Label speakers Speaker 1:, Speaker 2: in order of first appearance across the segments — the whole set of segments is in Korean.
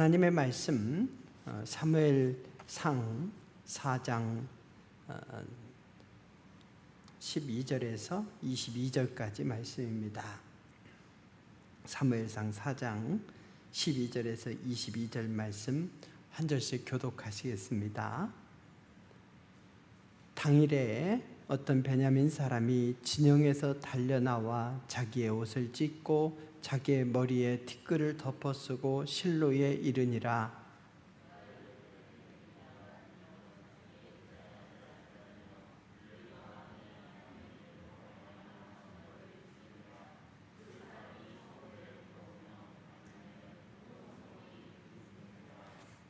Speaker 1: 하나님의 말씀 사무엘상 4장 12절에서 22절까지 말씀입니다. 사무엘상 4장 12절에서 22절 말씀 한 절씩 교독하시겠습니다. 당일에 어떤 베냐민 사람이 진영에서 달려나와 자기의 옷을 찢고 자기의 머리에 티끌을 덮어쓰고 실로에 이르니라.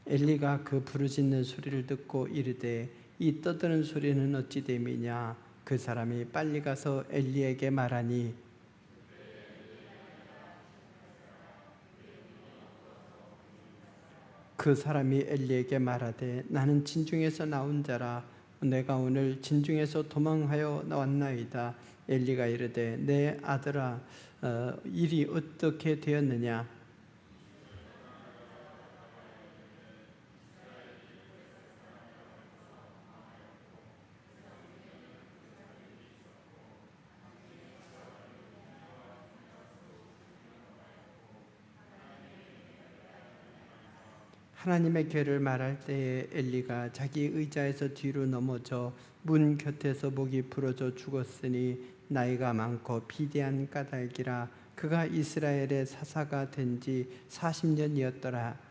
Speaker 1: 엘리가 그 부르짖는 소리를 듣고 이르되 이 떠드는 소리는 어찌 됨이냐. 그 사람이 빨리 가서 엘리에게 말하니 그 사람이 엘리에게 말하되 나는 진중에서 나온 자라. 내가 오늘 진중에서 도망하여 나왔나이다. 엘리가 이르되 내 아들아 일이 어떻게 되었느냐. 하나님의 괴를 말할 때에 엘리가 자기 의자에서 뒤로 넘어져 문 곁에서 목이 부러져 죽었으니 나이가 많고 비대한 까닭이라. 그가 이스라엘의 사사가 된 지 40년이었더라.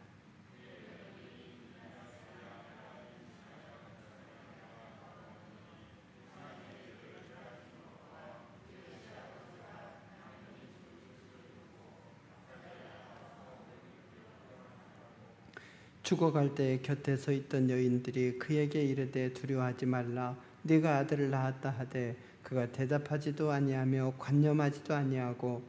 Speaker 1: 죽어갈 때 곁에 서 있던 여인들이 그에게 이르되 두려워하지 말라. 네가 아들을 낳았다 하되 그가 대답하지도 아니하며 관념하지도 아니하고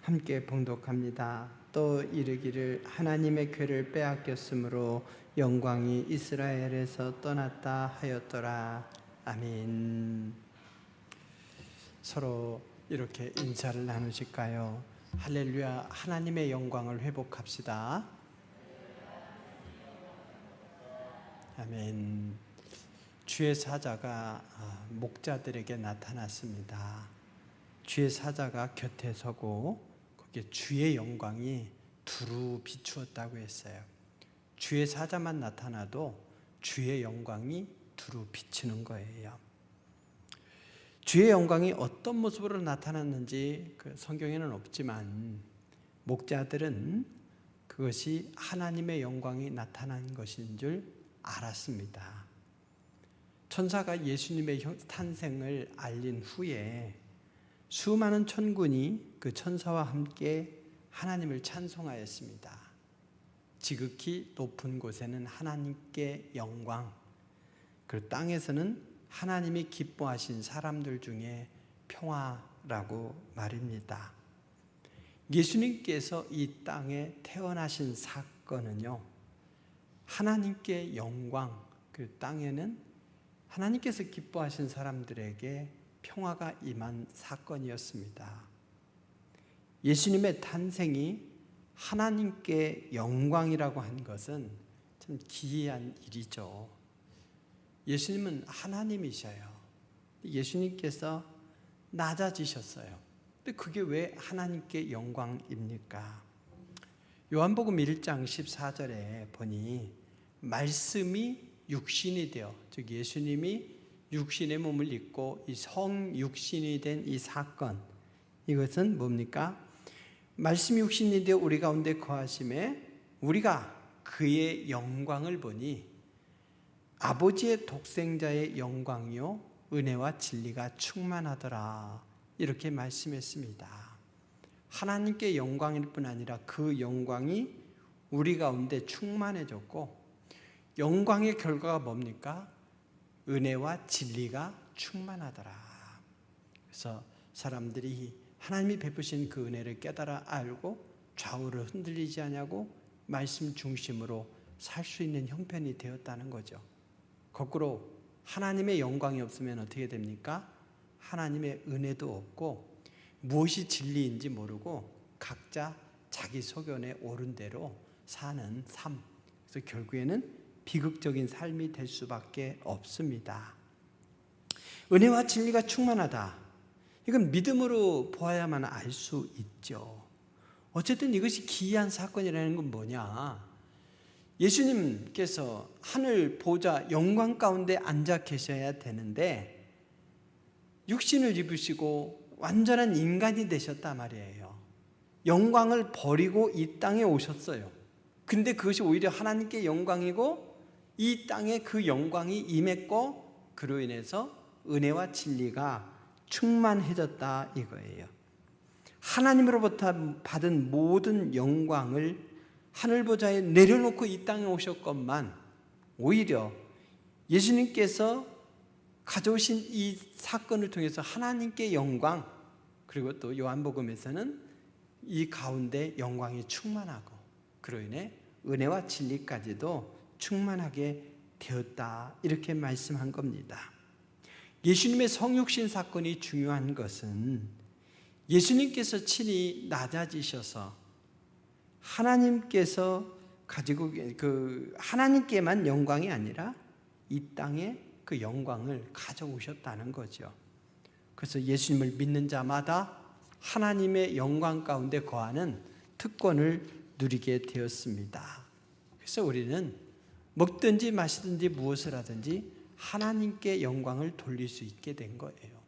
Speaker 1: 함께 봉독합니다. 또 이르기를 하나님의 괴를 빼앗겼으므로 영광이 이스라엘에서 떠났다 하였더라. 아멘. 서로 이렇게 인사를 나누실까요? 할렐루야. 하나님의 영광을 회복합시다. 아멘. 주의 사자가 목자들에게 나타났습니다. 주의 사자가 곁에 서고 거기에 주의 영광이 두루 비추었다고 했어요. 주의 사자만 나타나도 주의 영광이 두루 비치는 거예요. 주의 영광이 어떤 모습으로 나타났는지 성경에는 없지만 목자들은 그것이 하나님의 영광이 나타난 것인 줄 알았습니다. 천사가 예수님의 탄생을 알린 후에 수많은 천군이 그 천사와 함께 하나님을 찬송하였습니다. 지극히 높은 곳에는 하나님께 영광, 그 땅에서는 하나님이 기뻐하신 사람들 중에 평화라고 말입니다. 예수님께서 이 땅에 태어나신 사건은요, 하나님께 영광, 그 땅에는 하나님께서 기뻐하신 사람들에게 평화가 임한 사건이었습니다. 예수님의 탄생이 하나님께 영광이라고 한 것은 참 기이한 일이죠. 예수님은 하나님이셔요. 예수님께서 낮아지셨어요. 근데 그게 왜 하나님께 영광입니까? 요한복음 1장 14절에 보니 말씀이 육신이 되어, 즉 예수님이 육신의 몸을 입고 이 성육신이 된 이 사건, 이것은 뭡니까? 말씀이 육신이 되어 우리 가운데 거하심에 우리가 그의 영광을 보니 아버지의 독생자의 영광이요 은혜와 진리가 충만하더라. 이렇게 말씀했습니다. 하나님께 영광일 뿐 아니라 그 영광이 우리 가운데 충만해졌고, 영광의 결과가 뭡니까? 은혜와 진리가 충만하더라. 그래서 사람들이 하나님이 베푸신 그 은혜를 깨달아 알고 좌우를 흔들리지 않냐고 말씀 중심으로 살 수 있는 형편이 되었다는 거죠. 거꾸로 하나님의 영광이 없으면 어떻게 됩니까? 하나님의 은혜도 없고 무엇이 진리인지 모르고 각자 자기 소견에 옳은 대로 사는 삶. 그래서 결국에는 비극적인 삶이 될 수밖에 없습니다. 은혜와 진리가 충만하다. 이건 믿음으로 보아야만 알 수 있죠. 어쨌든 이것이 기이한 사건이라는 건 뭐냐? 예수님께서 하늘 보좌 영광 가운데 앉아 계셔야 되는데 육신을 입으시고 완전한 인간이 되셨단 말이에요. 영광을 버리고 이 땅에 오셨어요. 근데 그것이 오히려 하나님께 영광이고 이 땅에 그 영광이 임했고 그로 인해서 은혜와 진리가 충만해졌다 이거예요. 하나님으로부터 받은 모든 영광을 하늘 보좌에 내려놓고 이 땅에 오셨건만 오히려 예수님께서 가져오신 이 사건을 통해서 하나님께 영광, 그리고 또 요한복음에서는 이 가운데 영광이 충만하고 그로 인해 은혜와 진리까지도 충만하게 되었다 이렇게 말씀한 겁니다. 예수님의 성육신 사건이 중요한 것은 예수님께서 친히 낮아지셔서 하나님께서 가지고 하나님께만 영광이 아니라 이 땅에 그 영광을 가져오셨다는 거죠. 그래서 예수님을 믿는 자마다 하나님의 영광 가운데 거하는 특권을 누리게 되었습니다. 그래서 우리는 먹든지 마시든지 무엇을 하든지 하나님께 영광을 돌릴 수 있게 된 거예요.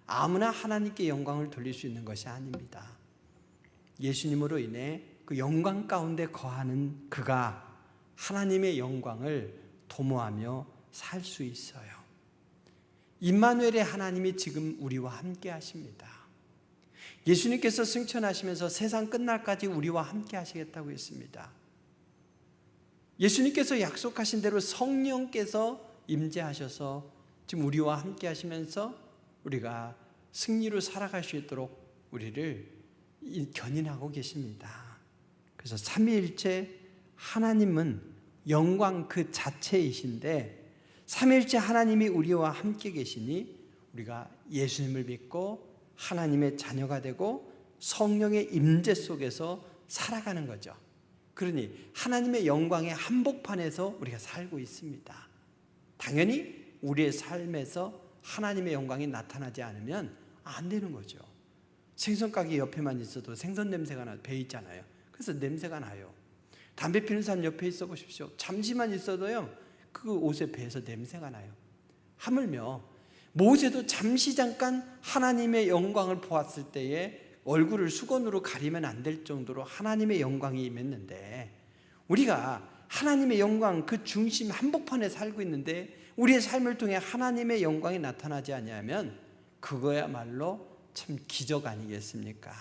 Speaker 1: 아무나 하나님께 영광을 돌릴 수 있는 것이 아닙니다. 예수님으로 인해 그 영광 가운데 거하는 그가 하나님의 영광을 도모하며 살 수 있어요. 임마누엘의 하나님이 지금 우리와 함께 하십니다. 예수님께서 승천하시면서 세상 끝날까지 우리와 함께 하시겠다고 했습니다. 예수님께서 약속하신 대로 성령께서 임재하셔서 지금 우리와 함께 하시면서 우리가 승리로 살아갈 수 있도록 우리를 견인하고 계십니다. 그래서 삼위일체 하나님은 영광 그 자체이신데 삼위일체 하나님이 우리와 함께 계시니 우리가 예수님을 믿고 하나님의 자녀가 되고 성령의 임재 속에서 살아가는 거죠. 그러니 하나님의 영광의 한복판에서 우리가 살고 있습니다. 당연히 우리의 삶에서 하나님의 영광이 나타나지 않으면 안 되는 거죠. 생선 가게 옆에만 있어도 생선 냄새가 배 있잖아요. 그래서 냄새가 나요. 담배 피는 사람 옆에 있어 보십시오. 잠시만 있어도요 그 옷에 배에서 냄새가 나요. 하물며 모세도 잠시 잠깐 하나님의 영광을 보았을 때에 얼굴을 수건으로 가리면 안 될 정도로 하나님의 영광이 임했는데 우리가 하나님의 영광 그 중심 한복판에 살고 있는데 우리의 삶을 통해 하나님의 영광이 나타나지 않으면 그거야말로 참 기적 아니겠습니까?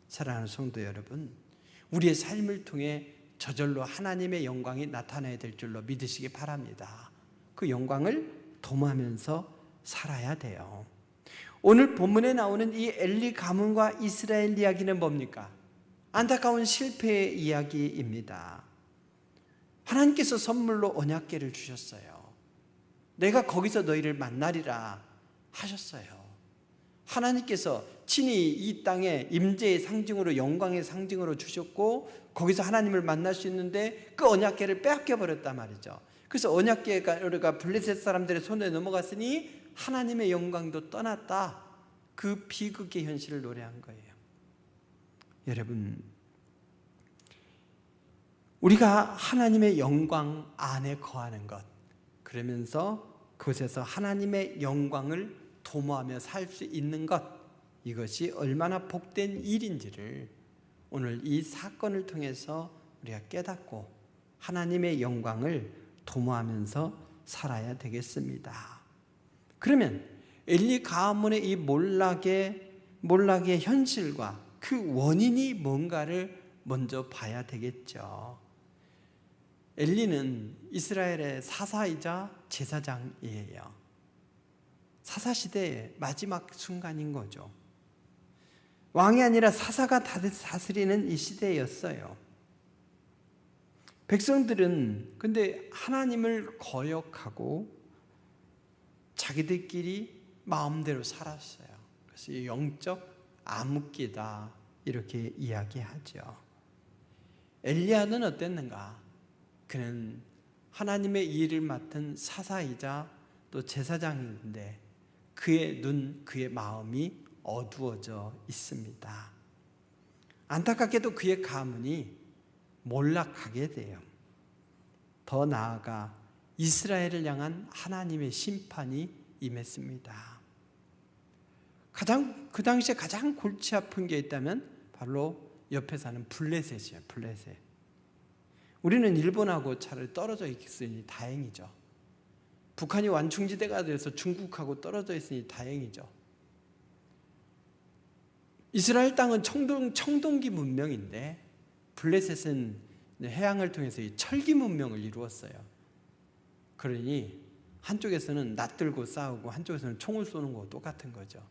Speaker 1: 사랑하는 성도 여러분, 우리의 삶을 통해 저절로 하나님의 영광이 나타나야 될 줄로 믿으시기 바랍니다. 그 영광을 도모하면서 살아야 돼요. 오늘 본문에 나오는 이 엘리 가문과 이스라엘 이야기는 뭡니까? 안타까운 실패의 이야기입니다. 하나님께서 선물로 언약궤를 주셨어요. 내가 거기서 너희를 만나리라 하셨어요. 하나님께서 친히 이 땅에 임재의 상징으로 영광의 상징으로 주셨고 거기서 하나님을 만날 수 있는데 그 언약궤를 빼앗겨 버렸단 말이죠. 그래서 언약궤가 블레셋 사람들의 손에 넘어갔으니 하나님의 영광도 떠났다. 그 비극의 현실을 노래한 거예요. 여러분, 우리가 하나님의 영광 안에 거하는 것, 그러면서 그곳에서 하나님의 영광을 도모하며 살 수 있는 것, 이것이 얼마나 복된 일인지를 오늘 이 사건을 통해서 우리가 깨닫고 하나님의 영광을 도모하면서 살아야 되겠습니다. 그러면 엘리 가문의 이 몰락의 현실과 그 원인이 뭔가를 먼저 봐야 되겠죠. 엘리는 이스라엘의 사사이자 제사장이에요. 사사시대의 마지막 순간인 거죠. 왕이 아니라 사사가 다스리는 이 시대였어요. 백성들은 근데 하나님을 거역하고 자기들끼리 마음대로 살았어요. 그래서 영적 암흑기다 이렇게 이야기하죠. 엘리야는 어땠는가? 그는 하나님의 일을 맡은 사사이자 또 제사장인데 그의 그의 마음이 어두워져 있습니다. 안타깝게도 그의 가문이 몰락하게 돼요. 더 나아가 이스라엘을 향한 하나님의 심판이 임했습니다. 그 당시에 가장 골치 아픈 게 있다면 바로 옆에 사는 블레셋이에요. 블레셋. 우리는 일본하고 차라리 떨어져 있으니 다행이죠. 북한이 완충지대가 돼서 중국하고 떨어져 있으니 다행이죠. 이스라엘 땅은 청동기 문명인데 블레셋은 해양을 통해서 이 철기 문명을 이루었어요. 그러니 한쪽에서는 낫들고 싸우고 한쪽에서는 총을 쏘는 거 똑같은 거죠.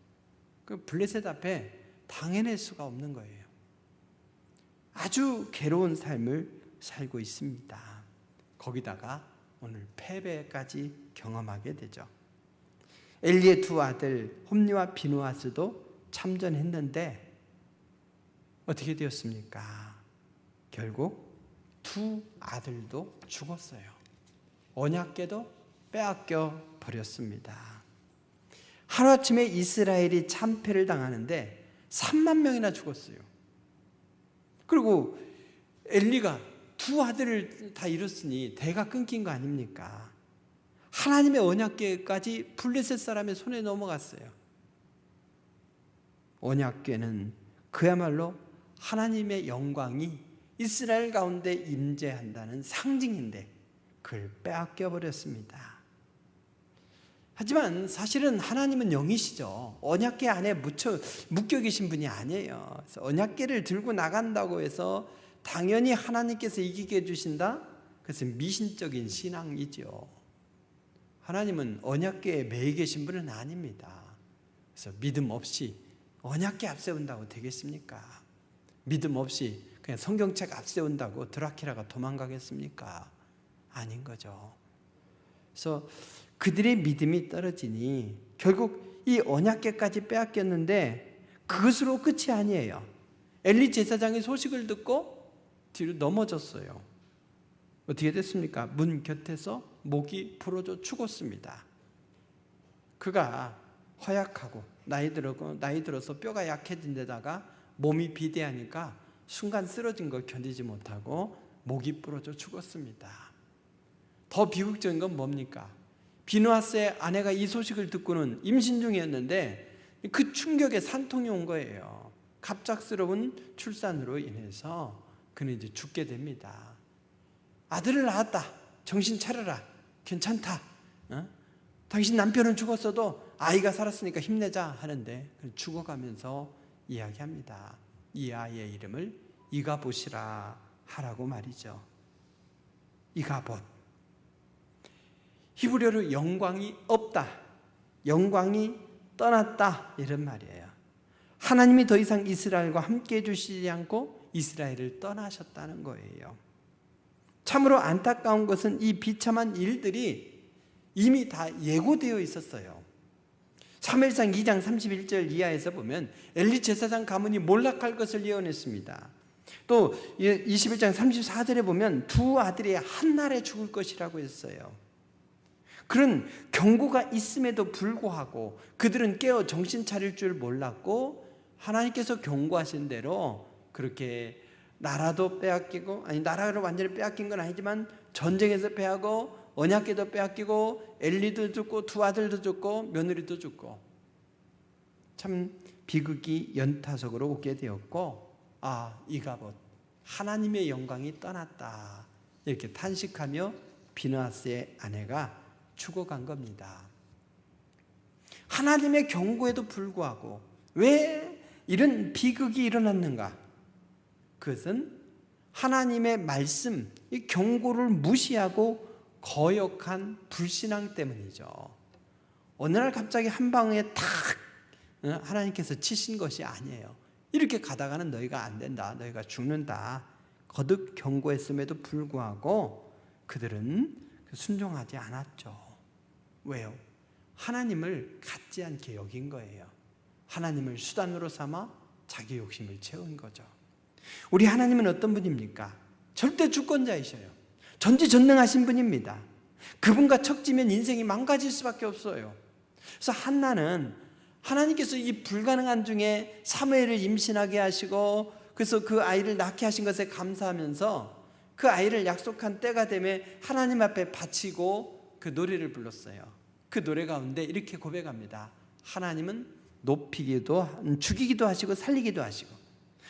Speaker 1: 그 블레셋 앞에 당해낼 수가 없는 거예요. 아주 괴로운 삶을 살고 있습니다. 거기다가 오늘 패배까지 경험하게 되죠. 엘리의 두 아들 홈리와 비누아스도 참전했는데 어떻게 되었습니까? 결국 두 아들도 죽었어요. 언약궤도 빼앗겨 버렸습니다. 하루아침에 이스라엘이 참패를 당하는데 3만 명이나 죽었어요. 그리고 엘리가 두 아들을 다 잃었으니 대가 끊긴 거 아닙니까? 하나님의 언약궤까지 블레셋 사람의 손에 넘어갔어요. 언약궤는 그야말로 하나님의 영광이 이스라엘 가운데 임재한다는 상징인데 그걸 빼앗겨 버렸습니다. 하지만 사실은 하나님은 영이시죠. 언약궤 안에 묶여 계신 분이 아니에요. 그래서 언약궤를 들고 나간다고 해서 당연히 하나님께서 이기게 해주신다? 그것은 미신적인 신앙이죠. 하나님은 언약궤에 매여 계신 분은 아닙니다. 그래서 믿음 없이 언약궤 앞세운다고 되겠습니까? 믿음 없이 그냥 성경책 앞세운다고 드라큘라가 도망가겠습니까? 아닌 거죠. 그래서 그들의 믿음이 떨어지니 결국 이 언약궤까지 빼앗겼는데 그것으로 끝이 아니에요. 엘리 제사장이 소식을 듣고 뒤로 넘어졌어요. 어떻게 됐습니까? 문 곁에서 목이 부러져 죽었습니다. 그가 허약하고 나이 들어서 뼈가 약해진 데다가 몸이 비대하니까 순간 쓰러진 걸 견디지 못하고 목이 부러져 죽었습니다. 더 비극적인 건 뭡니까? 비누아스의 아내가 이 소식을 듣고는 임신 중이었는데 그 충격에 산통이 온 거예요. 갑작스러운 출산으로 인해서 그는 이제 죽게 됩니다. 아들을 낳았다. 정신 차려라. 괜찮다. 당신 남편은 죽었어도 아이가 살았으니까 힘내자 하는데 죽어가면서 이야기합니다. 이 아이의 이름을 이가봇이라 하라고 말이죠. 이가봇. 히브리어로 영광이 없다, 영광이 떠났다 이런 말이에요. 하나님이 더 이상 이스라엘과 함께 해주시지 않고 이스라엘을 떠나셨다는 거예요. 참으로 안타까운 것은 이 비참한 일들이 이미 다 예고되어 있었어요. 사무엘상 2장 31절 이하에서 보면 엘리 제사장 가문이 몰락할 것을 예언했습니다. 또 21장 34절에 보면 두 아들이 한날에 죽을 것이라고 했어요. 그런 경고가 있음에도 불구하고 그들은 깨어 정신 차릴 줄 몰랐고 하나님께서 경고하신 대로 그렇게 나라도 빼앗기고, 아니 나라를 완전히 빼앗긴 건 아니지만 전쟁에서 패하고 언약궤도 빼앗기고 엘리도 죽고 두 아들도 죽고 며느리도 죽고 참 비극이 연타석으로 오게 되었고, 이가봇 하나님의 영광이 떠났다 이렇게 탄식하며 비누아스의 아내가 죽어간 겁니다. 하나님의 경고에도 불구하고 왜 이런 비극이 일어났는가? 그것은 하나님의 말씀, 이 경고를 무시하고 거역한 불신앙 때문이죠. 어느 날 갑자기 한 방에 탁 하나님께서 치신 것이 아니에요. 이렇게 가다가는 너희가 안 된다, 너희가 죽는다 거듭 경고했음에도 불구하고 그들은 순종하지 않았죠. 왜요? 하나님을 갖지 않게 여긴 거예요. 하나님을 수단으로 삼아 자기 욕심을 채운 거죠. 우리 하나님은 어떤 분입니까? 절대 주권자이셔요. 전지전능하신 분입니다. 그분과 척지면 인생이 망가질 수밖에 없어요. 그래서 한나는 하나님께서 이 불가능한 중에 사무엘을 임신하게 하시고 그래서 그 아이를 낳게 하신 것에 감사하면서 그 아이를 약속한 때가 되면 하나님 앞에 바치고 그 노래를 불렀어요. 그 노래 가운데 이렇게 고백합니다. 하나님은 높이기도 죽이기도 하시고 살리기도 하시고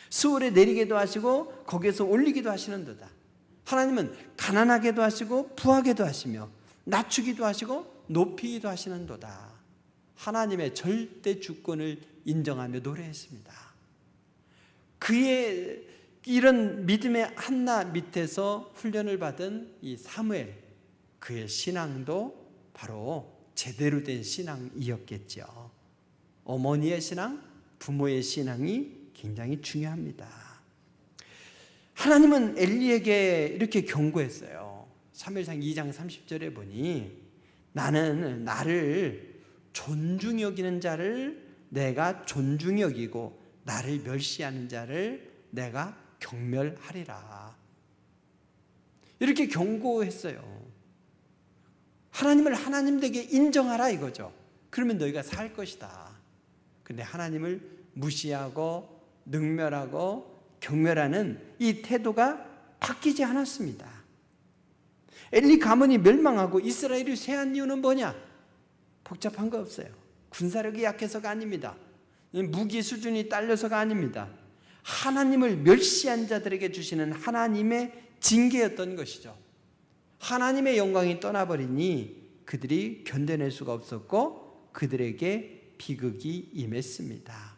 Speaker 1: 수월에 내리기도 하시고 거기에서 올리기도 하시는도다. 하나님은 가난하게도 하시고 부하게도 하시며 낮추기도 하시고 높이기도 하시는도다. 하나님의 절대 주권을 인정하며 노래했습니다. 그의 이런 믿음의 한나 밑에서 훈련을 받은 이 사무엘, 그의 신앙도 바로 제대로 된 신앙이었겠죠. 어머니의 신앙, 부모의 신앙이 굉장히 중요합니다. 하나님은 엘리에게 이렇게 경고했어요. 사무엘상 2장 30절에 보니 나는 나를 존중히 여기는 자를 내가 존중히 여기고 나를 멸시하는 자를 내가 경멸하리라. 이렇게 경고했어요. 하나님을 하나님 되게 인정하라 이거죠. 그러면 너희가 살 것이다. 근데 하나님을 무시하고 능멸하고 경멸하는 이 태도가 바뀌지 않았습니다. 엘리 가문이 멸망하고 이스라엘이 쇠한 이유는 뭐냐? 복잡한 거 없어요. 군사력이 약해서가 아닙니다. 무기 수준이 딸려서가 아닙니다. 하나님을 멸시한 자들에게 주시는 하나님의 징계였던 것이죠. 하나님의 영광이 떠나버리니 그들이 견뎌낼 수가 없었고 그들에게 비극이 임했습니다.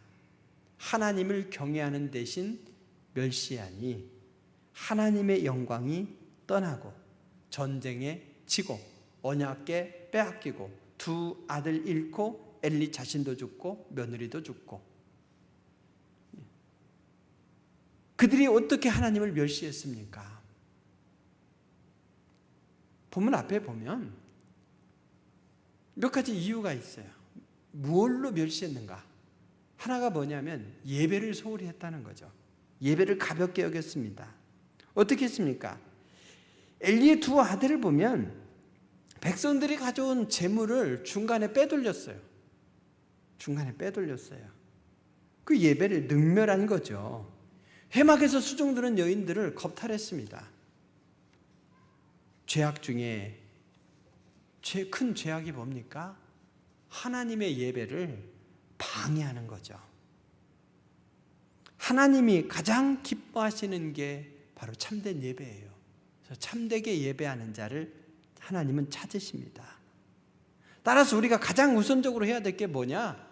Speaker 1: 하나님을 경외하는 대신 멸시하니 하나님의 영광이 떠나고 전쟁에 지고 언약궤 빼앗기고 두 아들 잃고 엘리 자신도 죽고 며느리도 죽고 그들이 어떻게 하나님을 멸시했습니까? 본문 앞에 보면 몇 가지 이유가 있어요. 무엇로 멸시했는가? 하나가 뭐냐면 예배를 소홀히 했다는 거죠. 예배를 가볍게 여겼습니다. 어떻게 했습니까? 엘리의 두 아들을 보면 백성들이 가져온 재물을 중간에 빼돌렸어요. 중간에 빼돌렸어요. 그 예배를 능멸한 거죠. 회막에서 수종드는 여인들을 겁탈했습니다. 죄악 중에 큰 죄악이 뭡니까? 하나님의 예배를 방해하는 거죠. 하나님이 가장 기뻐하시는 게 바로 참된 예배예요. 그래서 참되게 예배하는 자를 하나님은 찾으십니다. 따라서 우리가 가장 우선적으로 해야 될 게 뭐냐?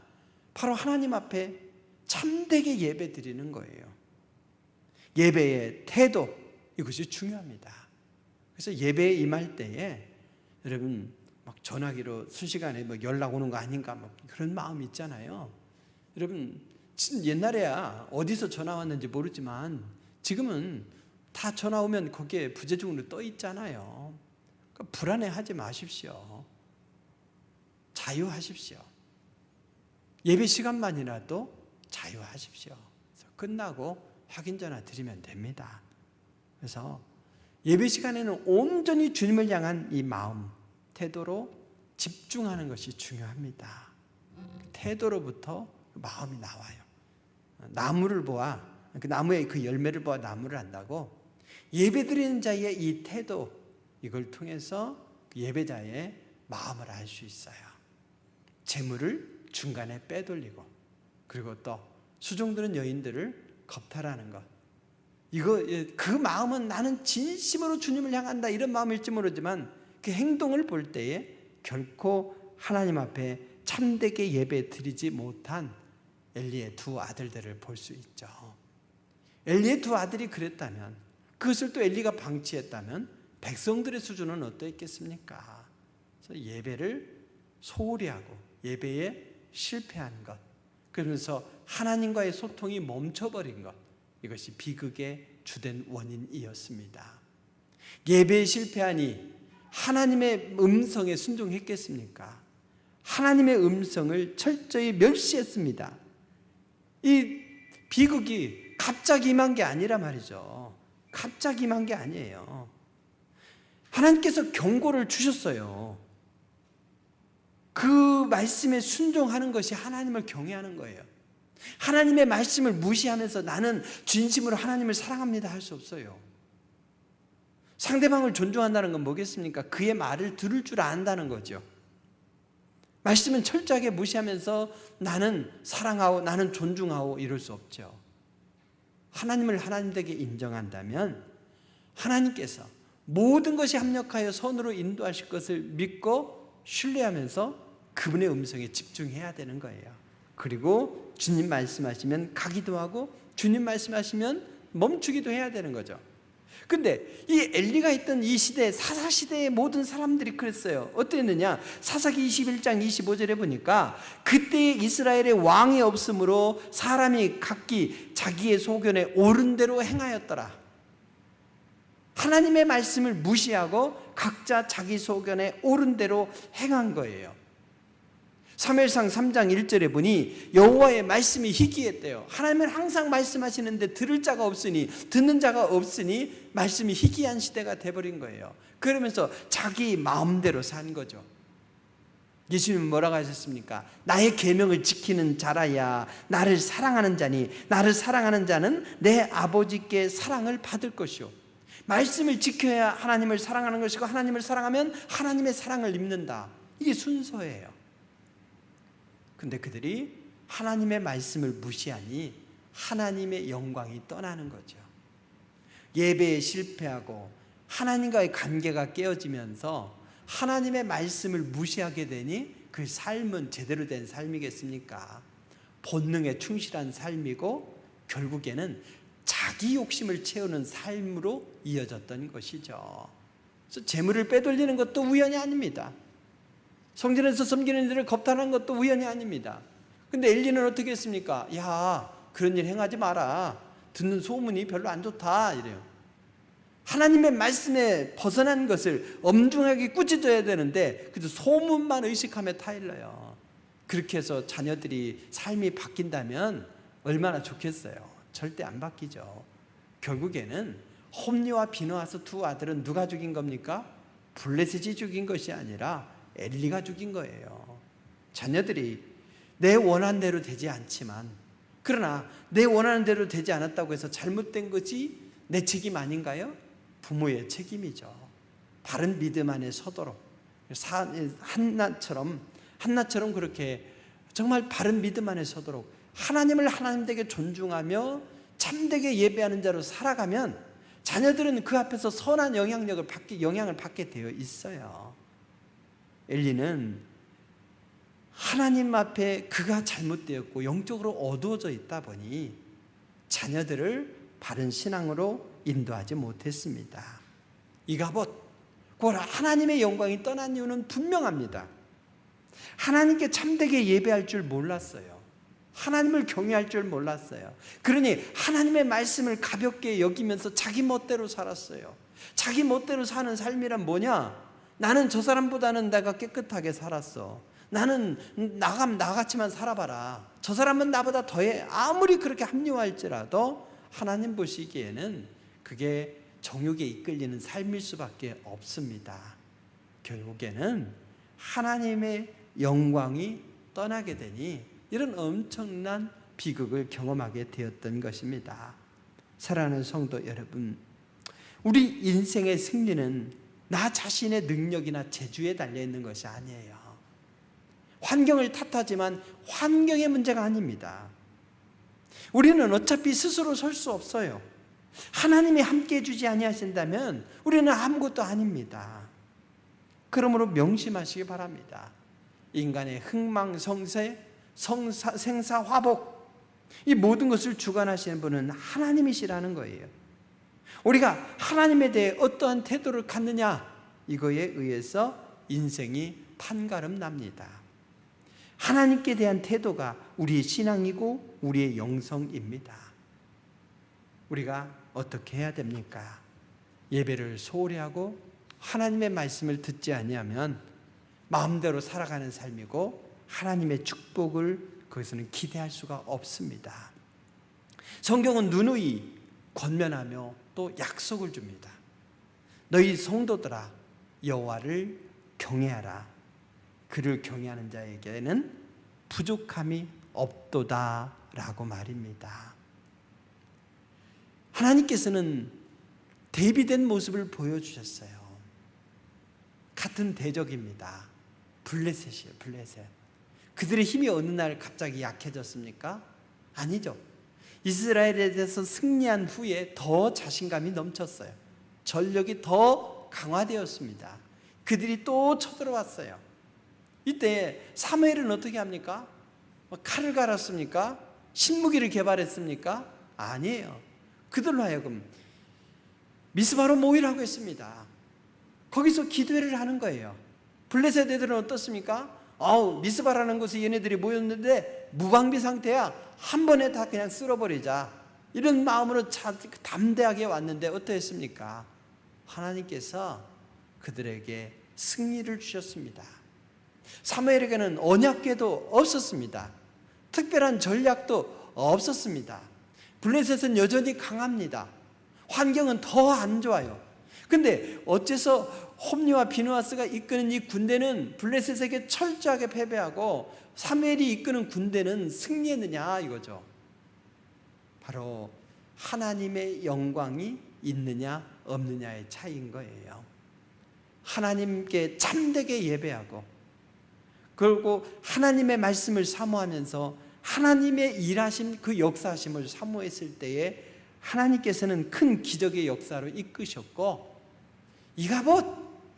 Speaker 1: 바로 하나님 앞에 참되게 예배 드리는 거예요. 예배의 태도, 이것이 중요합니다. 그래서 예배에 임할 때에 여러분 막 전화기로 순식간에 뭐 연락 오는 거 아닌가 뭐 그런 마음이 있잖아요. 여러분 옛날에야 어디서 전화 왔는지 모르지만 지금은 다 전화 오면 거기에 부재중으로 떠 있잖아요. 그러니까 불안해하지 마십시오. 자유하십시오. 예배 시간만이라도 자유하십시오. 그래서 끝나고 확인 전화 드리면 됩니다. 그래서 예배 시간에는 온전히 주님을 향한 이 마음, 태도로 집중하는 것이 중요합니다. 태도로부터 마음이 나와요. 나무를 보아, 그 나무의 그 열매를 보아 나무를 안다고 예배드리는 자의 이 태도, 이걸 통해서 그 예배자의 마음을 알 수 있어요. 재물을 중간에 빼돌리고 그리고 또 수종드는 여인들을 겁탈하는 것. 그 마음은 나는 진심으로 주님을 향한다 이런 마음일지 모르지만 그 행동을 볼 때에 결코 하나님 앞에 참되게 예배 드리지 못한 엘리의 두 아들들을 볼 수 있죠. 엘리의 두 아들이 그랬다면, 그것을 또 엘리가 방치했다면 백성들의 수준은 어떠했겠습니까? 그래서 예배를 소홀히 하고 예배에 실패한 것, 그러면서 하나님과의 소통이 멈춰버린 것, 이것이 비극의 주된 원인이었습니다. 예배에 실패하니 하나님의 음성에 순종했겠습니까? 하나님의 음성을 철저히 멸시했습니다. 이 비극이 갑자기 임한 게 아니라 말이죠. 갑자기 임한 게 아니에요. 하나님께서 경고를 주셨어요. 그 말씀에 순종하는 것이 하나님을 경외하는 거예요. 하나님의 말씀을 무시하면서 나는 진심으로 하나님을 사랑합니다 할 수 없어요. 상대방을 존중한다는 건 뭐겠습니까? 그의 말을 들을 줄 안다는 거죠. 말씀은 철저하게 무시하면서 나는 사랑하고 나는 존중하고 이럴 수 없죠. 하나님을 하나님되게 인정한다면 하나님께서 모든 것이 합력하여 선으로 인도하실 것을 믿고 신뢰하면서 그분의 음성에 집중해야 되는 거예요. 그리고 주님 말씀하시면 가기도 하고 주님 말씀하시면 멈추기도 해야 되는 거죠. 근데 이 엘리가 있던 이 시대, 사사시대의 모든 사람들이 그랬어요. 어땠느냐? 사사기 21장 25절에 보니까 그때 이스라엘의 왕이 없으므로 사람이 각기 자기의 소견에 옳은 대로 행하였더라. 하나님의 말씀을 무시하고 각자 자기 소견에 옳은 대로 행한 거예요. 사무엘상 3장 1절에 보니 여호와의 말씀이 희귀했대요. 하나님은 항상 말씀하시는데 들을 자가 없으니, 듣는 자가 없으니 말씀이 희귀한 시대가 돼버린 거예요. 그러면서 자기 마음대로 산 거죠. 예수님은 뭐라고 하셨습니까? 나의 계명을 지키는 자라야 나를 사랑하는 자니 나를 사랑하는 자는 내 아버지께 사랑을 받을 것이요. 말씀을 지켜야 하나님을 사랑하는 것이고 하나님을 사랑하면 하나님의 사랑을 입는다. 이게 순서예요. 근데 그들이 하나님의 말씀을 무시하니 하나님의 영광이 떠나는 거죠. 예배에 실패하고 하나님과의 관계가 깨어지면서 하나님의 말씀을 무시하게 되니 그 삶은 제대로 된 삶이겠습니까? 본능에 충실한 삶이고 결국에는 자기 욕심을 채우는 삶으로 이어졌던 것이죠. 그래서 재물을 빼돌리는 것도 우연이 아닙니다. 성전에서 섬기는 이들을 겁탈하는 것도 우연이 아닙니다. 근데 엘리는 어떻게 했습니까? 야, 그런 일 행하지 마라. 듣는 소문이 별로 안 좋다 이래요. 하나님의 말씀에 벗어난 것을 엄중하게 꾸짖어야 되는데 그래도 소문만 의식하며 타일러요. 그렇게 해서 자녀들이 삶이 바뀐다면 얼마나 좋겠어요. 절대 안 바뀌죠. 결국에는 홈리와 비느하스 두 아들은 누가 죽인 겁니까? 블레셋이 죽인 것이 아니라 엘리가 죽인 거예요. 자녀들이 내 원하는 대로 되지 않지만, 그러나 내 원하는 대로 되지 않았다고 해서 잘못된 것이 내 책임 아닌가요? 부모의 책임이죠. 바른 믿음 안에 서도록 한나처럼 그렇게 정말 바른 믿음 안에 서도록 하나님을 하나님되게 존중하며 참되게 예배하는 자로 살아가면 자녀들은 그 앞에서 선한 영향을 받게 되어 있어요. 엘리는 하나님 앞에 그가 잘못되었고 영적으로 어두워져 있다 보니 자녀들을 바른 신앙으로 인도하지 못했습니다. 이가봇, 하나님의 영광이 떠난 이유는 분명합니다. 하나님께 참되게 예배할 줄 몰랐어요. 하나님을 경외할 줄 몰랐어요. 그러니 하나님의 말씀을 가볍게 여기면서 자기 멋대로 살았어요. 자기 멋대로 사는 삶이란 뭐냐? 나는 저 사람보다는 내가 깨끗하게 살았어. 나는 나같이만 살아봐라. 저 사람은 나보다 더해. 아무리 그렇게 합리화할지라도 하나님 보시기에는 그게 정욕에 이끌리는 삶일 수밖에 없습니다. 결국에는 하나님의 영광이 떠나게 되니 이런 엄청난 비극을 경험하게 되었던 것입니다. 사랑하는 성도 여러분, 우리 인생의 승리는 나 자신의 능력이나 재주에 달려있는 것이 아니에요. 환경을 탓하지만 환경의 문제가 아닙니다. 우리는 어차피 스스로 설 수 없어요. 하나님이 함께해 주지 아니하신다면 우리는 아무것도 아닙니다. 그러므로 명심하시기 바랍니다. 인간의 흥망성쇠, 생사화복, 이 모든 것을 주관하시는 분은 하나님이시라는 거예요. 우리가 하나님에 대해 어떠한 태도를 갖느냐, 이거에 의해서 인생이 판가름 납니다. 하나님께 대한 태도가 우리의 신앙이고 우리의 영성입니다. 우리가 어떻게 해야 됩니까? 예배를 소홀히 하고 하나님의 말씀을 듣지 아니하면 마음대로 살아가는 삶이고 하나님의 축복을 거기서는 기대할 수가 없습니다. 성경은 누누이 권면하며 또 약속을 줍니다. 너희 성도들아 여호와를 경외하라. 그를 경외하는 자에게는 부족함이 없도다 라고 말입니다. 하나님께서는 대비된 모습을 보여주셨어요. 같은 대적입니다. 블레셋이에요. 블레셋. 그들의 힘이 어느 날 갑자기 약해졌습니까? 아니죠. 이스라엘에 대해서 승리한 후에 더 자신감이 넘쳤어요. 전력이 더 강화되었습니다. 그들이 또 쳐들어왔어요. 이때 사무엘은 어떻게 합니까? 칼을 갈았습니까? 신무기를 개발했습니까? 아니에요. 그들로 하여금 미스바로 모이라고 했습니다. 거기서 기도회를 하는 거예요. 블레셋 애들은 어떻습니까? 미스바라는 곳에 얘네들이 모였는데 무방비 상태야. 한 번에 다 그냥 쓸어버리자. 이런 마음으로 담대하게 왔는데 어떠했습니까? 하나님께서 그들에게 승리를 주셨습니다. 사무엘에게는 언약궤도 없었습니다. 특별한 전략도 없었습니다. 블레셋은 여전히 강합니다. 환경은 더 안 좋아요. 근데 어째서 홈리와 비누아스가 이끄는 이 군대는 블레셋에게 철저하게 패배하고 사무엘이 이끄는 군대는 승리했느냐 이거죠. 바로 하나님의 영광이 있느냐 없느냐의 차이인 거예요. 하나님께 참되게 예배하고 그리고 하나님의 말씀을 사모하면서 하나님의 일하심 그 역사하심을 사모했을 때에 하나님께서는 큰 기적의 역사로 이끄셨고 이가봇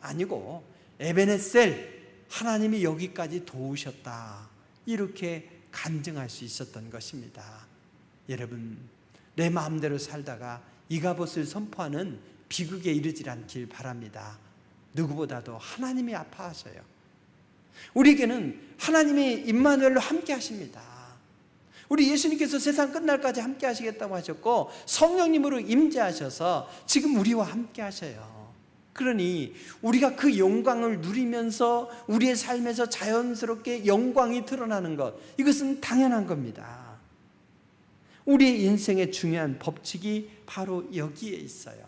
Speaker 1: 아니고 에베네셀 하나님이 여기까지 도우셨다 이렇게 간증할 수 있었던 것입니다. 여러분 내 마음대로 살다가 이가봇을 선포하는 비극에 이르지 않길 바랍니다. 누구보다도 하나님이 아파하셔요. 우리에게는 하나님이 임마누엘로 함께 하십니다. 우리 예수님께서 세상 끝날까지 함께 하시겠다고 하셨고 성령님으로 임재하셔서 지금 우리와 함께 하셔요. 그러니 우리가 그 영광을 누리면서 우리의 삶에서 자연스럽게 영광이 드러나는 것, 이것은 당연한 겁니다. 우리의 인생의 중요한 법칙이 바로 여기에 있어요.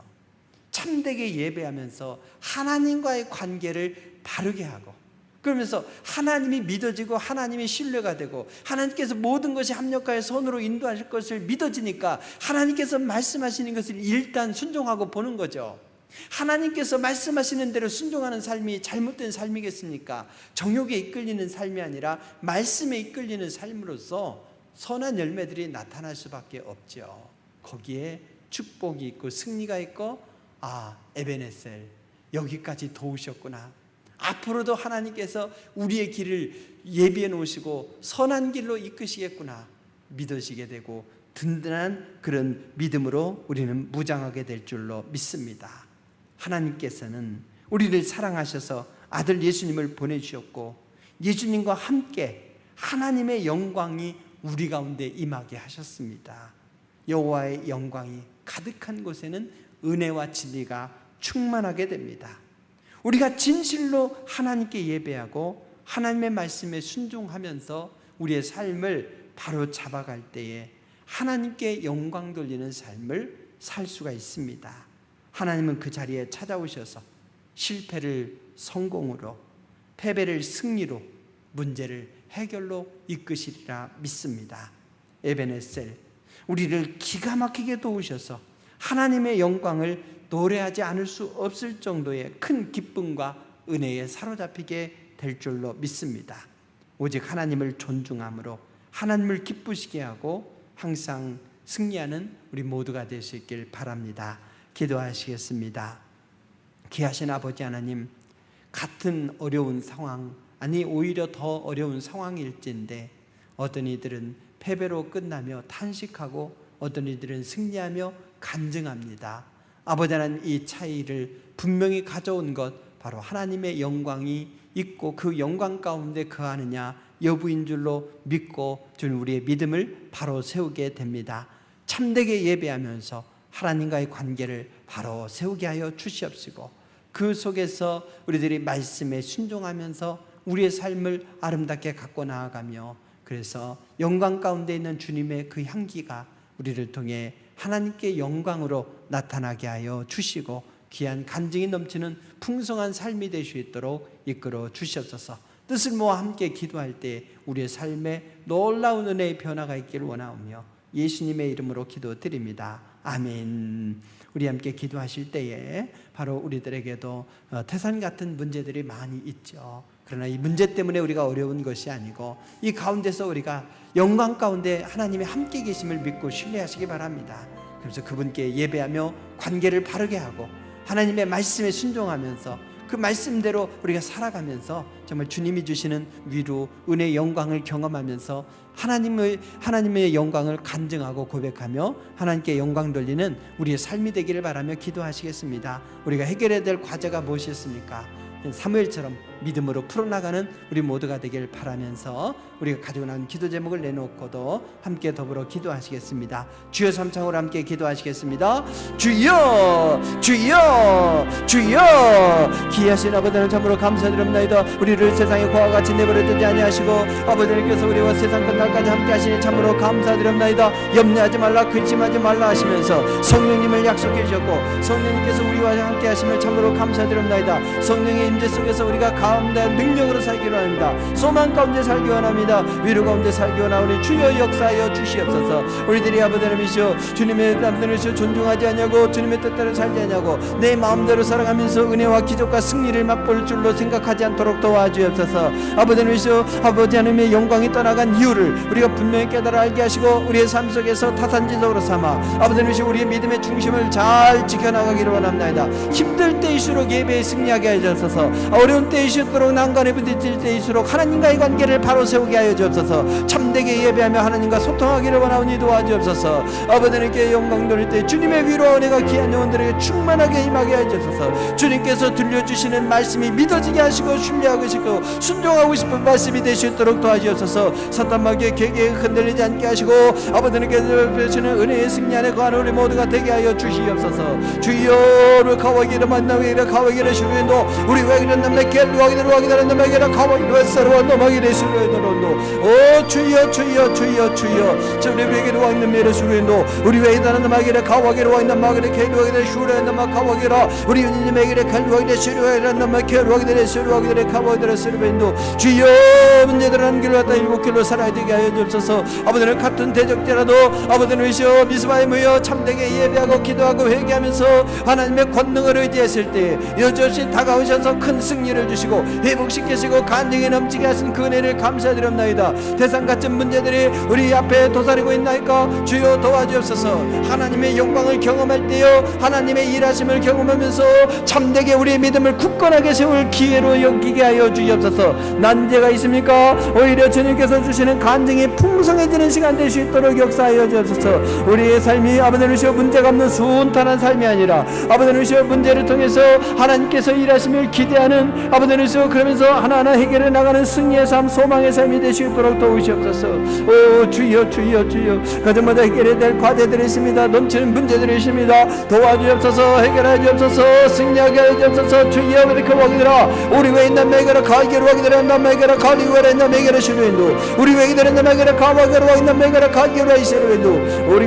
Speaker 1: 참되게 예배하면서 하나님과의 관계를 바르게 하고 그러면서 하나님이 믿어지고 하나님이 신뢰가 되고 하나님께서 모든 것이 합력하여 선으로 인도하실 것을 믿어지니까 하나님께서 말씀하시는 것을 일단 순종하고 보는 거죠. 하나님께서 말씀하시는 대로 순종하는 삶이 잘못된 삶이겠습니까? 정욕에 이끌리는 삶이 아니라 말씀에 이끌리는 삶으로서 선한 열매들이 나타날 수밖에 없죠. 거기에 축복이 있고 승리가 있고 에베네셀 여기까지 도우셨구나. 앞으로도 하나님께서 우리의 길을 예비해 놓으시고 선한 길로 이끄시겠구나 믿으시게 되고 든든한 그런 믿음으로 우리는 무장하게 될 줄로 믿습니다. 하나님께서는 우리를 사랑하셔서 아들 예수님을 보내주셨고 예수님과 함께 하나님의 영광이 우리 가운데 임하게 하셨습니다. 여호와의 영광이 가득한 곳에는 은혜와 진리가 충만하게 됩니다. 우리가 진실로 하나님께 예배하고 하나님의 말씀에 순종하면서 우리의 삶을 바로 잡아갈 때에 하나님께 영광 돌리는 삶을 살 수가 있습니다. 하나님은 그 자리에 찾아오셔서 실패를 성공으로, 패배를 승리로, 문제를 해결로 이끄시리라 믿습니다. 에베네셀, 우리를 기가 막히게 도우셔서 하나님의 영광을 노래하지 않을 수 없을 정도의 큰 기쁨과 은혜에 사로잡히게 될 줄로 믿습니다. 오직 하나님을 존중함으로 하나님을 기쁘시게 하고 항상 승리하는 우리 모두가 될 수 있길 바랍니다. 기도하시겠습니다. 귀하신 아버지 하나님, 같은 어려운 상황, 아니 오히려 더 어려운 상황일진데 어떤 이들은 패배로 끝나며 탄식하고 어떤 이들은 승리하며 간증합니다. 아버지 하나님, 이 차이를 분명히 가져온 것 바로 하나님의 영광이 있고 그 영광 가운데 거하느냐 여부인 줄로 믿고 주는 우리의 믿음을 바로 세우게 됩니다. 참되게 예배하면서 하나님과의 관계를 바로 세우게 하여 주시옵시고 그 속에서 우리들이 말씀에 순종하면서 우리의 삶을 아름답게 갖고 나아가며, 그래서 영광 가운데 있는 주님의 그 향기가 우리를 통해 하나님께 영광으로 나타나게 하여 주시고 귀한 간증이 넘치는 풍성한 삶이 될 수 있도록 이끌어 주시옵소서. 뜻을 모아 함께 기도할 때 우리의 삶에 놀라운 은혜의 변화가 있기를 원하오며 예수님의 이름으로 기도드립니다. 아멘. 우리 함께 기도하실 때에 바로 우리들에게도 태산 같은 문제들이 많이 있죠. 그러나 이 문제 때문에 우리가 어려운 것이 아니고 이 가운데서 우리가 영광 가운데 하나님의 함께 계심을 믿고 신뢰하시기 바랍니다. 그래서 그분께 예배하며 관계를 바르게 하고 하나님의 말씀에 순종하면서 그 말씀대로 우리가 살아가면서 정말 주님이 주시는 위로, 은혜의 영광을 경험하면서 하나님의 영광을 간증하고 고백하며 하나님께 영광 돌리는 우리의 삶이 되기를 바라며 기도하시겠습니다. 우리가 해결해야 될 과제가 무엇이었습니까? 사무엘처럼 믿음으로 풀어나가는 우리 모두가 되길 바라면서 우리가 가지고 나온 기도 제목을 내놓고도 함께 더불어 기도하시겠습니다. 주여 삼창으로 함께 기도하시겠습니다. 주여 주여 주여. 기이하신 아버지는 참으로 감사드립니다. 우리를 세상의 고와 같이 내버려두지 아니하시고 아버지께서 우리와 세상 끝날까지 함께 하시니 참으로 감사드립니다. 염려하지 말라 근심하지 말라 하시면서 성령님을 약속해 주셨고 성령님께서 우리와 함께 하심을 참으로 감사드립니다. 성령의 임재 속에서 우리가 가운데 능력으로 살기로 합니다. 소망 가운데 살기 원합니다. 위로 가운데 살기 원하오니 주여 역사하여 주시옵소서. 우리들이 아버지 하나님이시여 주님의 남들이시여 존중하지 않냐고 주님의 뜻대로 살지 않냐고 내 마음대로 살아가면서 은혜와 기적과 승리를 맛볼 줄로 생각하지 않도록 도와주옵소서. 아버지 하나님이시여 아버지 하나님의 영광이 떠나간 이유를 우리가 분명히 깨달아 알게 하시고 우리의 삶 속에서 타산지석으로 삼아 아버지 하나님이시여 우리의 믿음의 중심을 잘 지켜나가기를 원합니다. 힘들 때일수록 예배에 승리하게 하셔서 어려운 때일수록 난관에 부딪힐 때일수록 하나님과의 관계를 바로 세우게 하여 주옵소서. 참되게 예배하며 하나님과 소통하기를 원하오니 도와주옵소서. 아버지께 영광 돌릴 때 주님의 위로와 은혜가 귀한 영혼들에게 충만하게 임하게 하여 주옵소서. 주님께서 들려주시는 말씀이 믿어지게 하시고 신뢰하고 싶고 순종하고 싶은 말씀이 될 수 있도록 도와주옵소서. 사탄마귀의 계계에 흔들리지 않게 하시고 아버지께서 주시는 은혜의 승리 안에 거하는 우리 모두가 되게 하여 주시옵소서. 주여 가와기를 만나기를 가와기를 주루인도 우리 외기는 남의 갤루하기를 와기를 남에게라 가와기를 웨서로 넘어기를 수루인도로 오 주여 주여 주여 주여 저 우리 외기를 와있는 메를 수루인도 우리 외기는 남에게라 가와기를 와있는 마기를 갤루하기를 수루인 남아 가와기라 우리 유니님에게를 갤루하기를 수루인 남아 갤루하기를 수루하기를 가와기를 수루인도 주여 문제들 한 길로 왔다 일곱 길로 살아야 되게 하여 주옵소서. 아버지는 같은 대적자라도 아버지는 위시어 미스바에 모여 참되게 예배하고 기도하고 회개하면서 하나님의 권능을 의지했을 때 여전히 다가오셔서 큰 승리를 주시고 회복시키시고 간증에 넘치게 하신 그 은혜를 감사드립니다. 대상 같은 문제들이 우리 앞에 도사리고 있나이까 주여 도와주옵소서. 하나님의 영광을 경험할 때요 하나님의 일하심을 경험하면서 참되게 우리의 믿음을 굳건하게 세울 기회로 여기게 하여 주옵소서. 난제가 있습니까? 오히려 주님께서 주시는 간증이 풍성해지는 시간 될 수 있도록 역사하여 주옵소서. 우리의 삶이 아버지는 문제가 없는 순탄한 삶이 아니라 아버지는 문제를 통해서 하나님께서 일하심을 기대하는 아버지는 그러면서 하나하나 해결해 나가는 승리의 삶 소망의 삶이 될 수 있도록 도우시옵소서. 오 주여 주여 주여 가정마다 해결해야 될 과제들이 있습니다. 넘치는 문제들이 있습니다. 도와주옵소서. 해결해 주옵소서. 승리하게 해 주옵소서. 주여 그렇게 와기더라 우리 외에 있는 매개라 가기로 와기더라 남매개라 가리고 있는 매개라 시루인도 우리 외에 있는 매개라 가와기로 와있는 매개라 가기로 하시루인도 우리